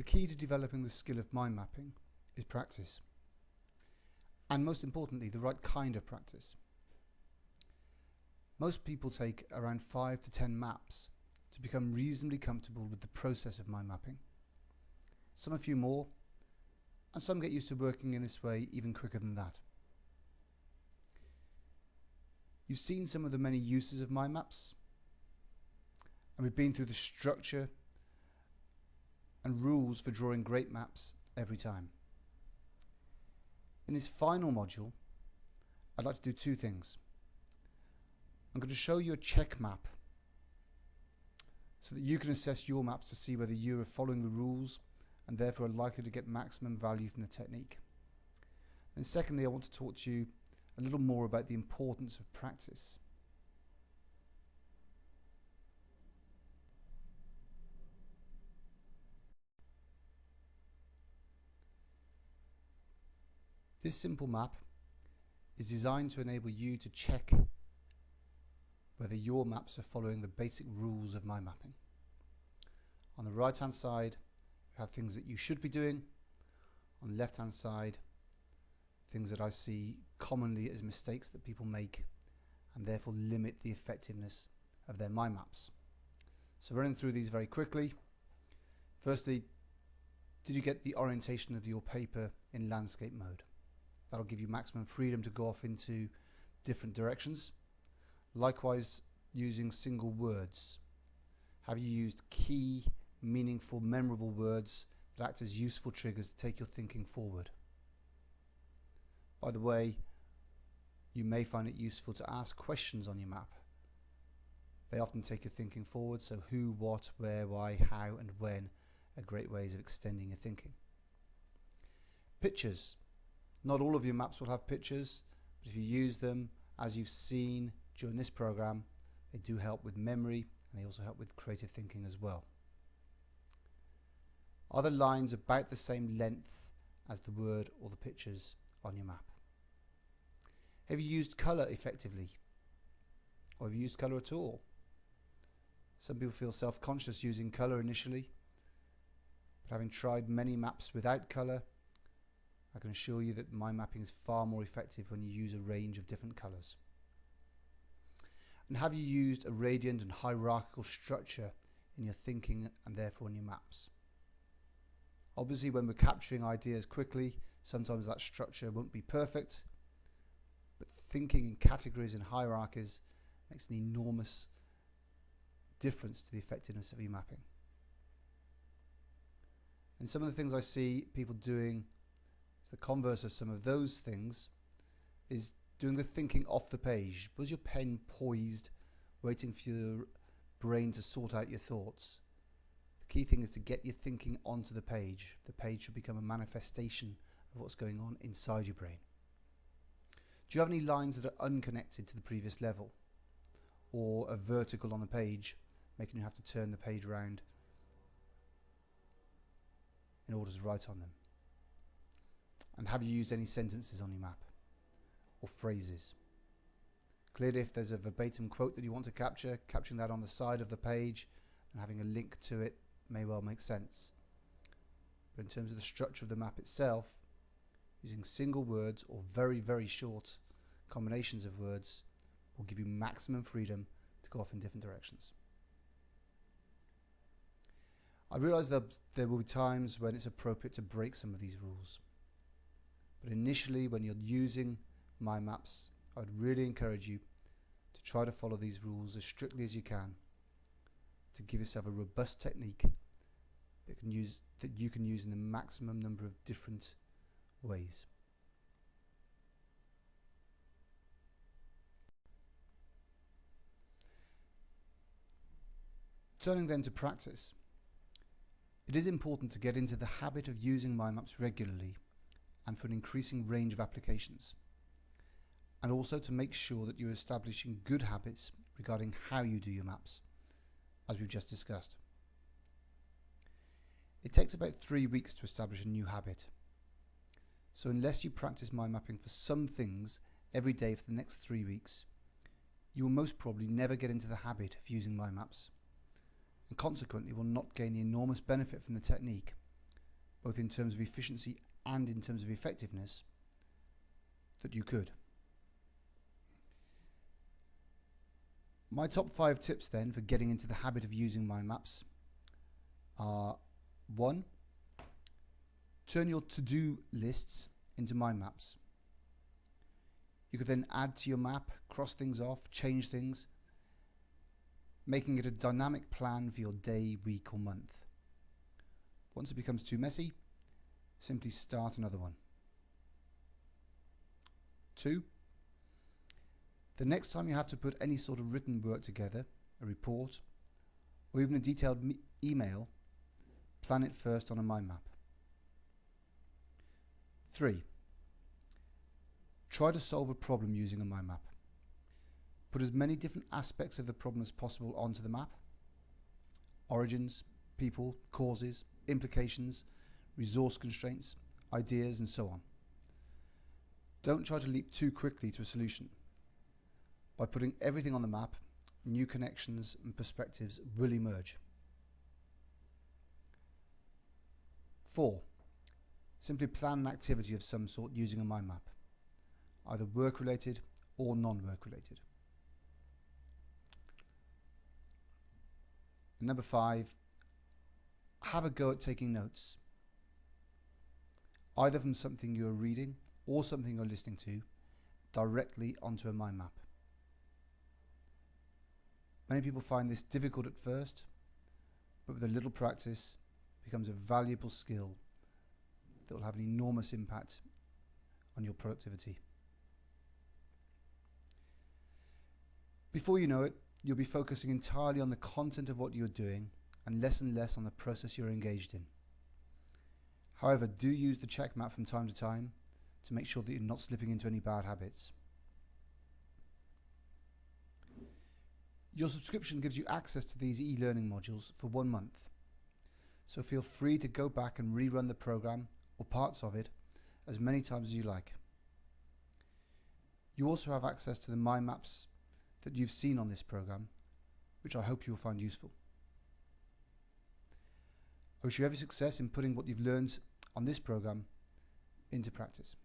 The key to developing the skill of mind mapping is practice, and most importantly, the right kind of practice. Most people take around 5 to 10 maps to become reasonably comfortable with the process of mind mapping. Some a few more, and some get used to working in this way even quicker than that. You've seen some of the many uses of mind maps, and we've been through the structure and rules for drawing great maps every time. In this final module, I'd like to do two things. I'm going to show you a check map so that you can assess your maps to see whether you are following the rules and therefore are likely to get maximum value from the technique. And secondly, I want to talk to you a little more about the importance of practice. This simple map is designed to enable you to check whether your maps are following the basic rules of mind mapping. On the right hand side, you have things that you should be doing. On the left hand side, things that I see commonly as mistakes that people make and therefore limit the effectiveness of their mind maps. So running through these very quickly. Firstly, did you get the orientation of your paper in landscape mode? That'll give you maximum freedom to go off into different directions. Likewise, using single words. Have you used key, meaningful, memorable words that act as useful triggers to take your thinking forward? By the way, you may find it useful to ask questions on your map. They often take your thinking forward, so who, what, where, why, how and when are great ways of extending your thinking. Pictures. Not all of your maps will have pictures, but if you use them as you've seen during this program, they do help with memory and they also help with creative thinking as well. Are the lines about the same length as the word or the pictures on your map? Have you used colour effectively? Or have you used colour at all? Some people feel self-conscious using colour initially, but having tried many maps without colour, I can assure you that mind mapping is far more effective when you use a range of different colours. And have you used a radiant and hierarchical structure in your thinking and therefore in your maps? Obviously, when we're capturing ideas quickly, sometimes that structure won't be perfect, but thinking in categories and hierarchies makes an enormous difference to the effectiveness of your mapping. And some of the things I see people doing, the converse of some of those things, is doing the thinking off the page. Was your pen poised, waiting for your brain to sort out your thoughts? The key thing is to get your thinking onto the page. The page should become a manifestation of what's going on inside your brain. Do you have any lines that are unconnected to the previous level, or a vertical on the page, making you have to turn the page around in order to write on them? And have you used any sentences on your map or phrases? Clearly, if there's a verbatim quote that you want to capture, capturing that on the side of the page and having a link to it may well make sense. But in terms of the structure of the map itself, using single words or very, very short combinations of words will give you maximum freedom to go off in different directions. I realise that there will be times when it's appropriate to break some of these rules. But initially, when you're using mind maps, I would really encourage you to try to follow these rules as strictly as you can to give yourself a robust technique that you can use in the maximum number of different ways. Turning then to practice, it is important to get into the habit of using mind maps regularly and for an increasing range of applications, and also to make sure that you're establishing good habits regarding how you do your maps, as we've just discussed. It takes about 3 weeks to establish a new habit, so unless you practice mind mapping for some things every day for the next 3 weeks, you will most probably never get into the habit of using mind maps, and consequently will not gain the enormous benefit from the technique both in terms of efficiency and in terms of effectiveness, that you could. My top 5 tips then for getting into the habit of using mind maps are: 1. Turn your to-do lists into mind maps. You could then add to your map, cross things off, change things, making it a dynamic plan for your day, week or month. Once it becomes too messy, simply start another one. 2. The next time you have to put any sort of written work together, a report, or even a detailed email, plan it first on a mind map. 3. Try to solve a problem using a mind map. Put as many different aspects of the problem as possible onto the map: origins, people, causes, implications, resource constraints, ideas, and so on. Don't try to leap too quickly to a solution. By putting everything on the map, new connections and perspectives will emerge. 4. Simply plan an activity of some sort using a mind map, either work-related or non-work-related. Number 5, have a go at taking notes, either from something you're reading or something you're listening to, directly onto a mind map. Many people find this difficult at first, but with a little practice, it becomes a valuable skill that will have an enormous impact on your productivity. Before you know it, you'll be focusing entirely on the content of what you're doing and less on the process you're engaged in. However, do use the check map from time to time to make sure that you're not slipping into any bad habits. Your subscription gives you access to these e-learning modules for 1 month, so feel free to go back and rerun the program or parts of it as many times as you like. You also have access to the mind maps that you've seen on this program, which I hope you will find useful. I wish you every success in putting what you've learned on this program into practice.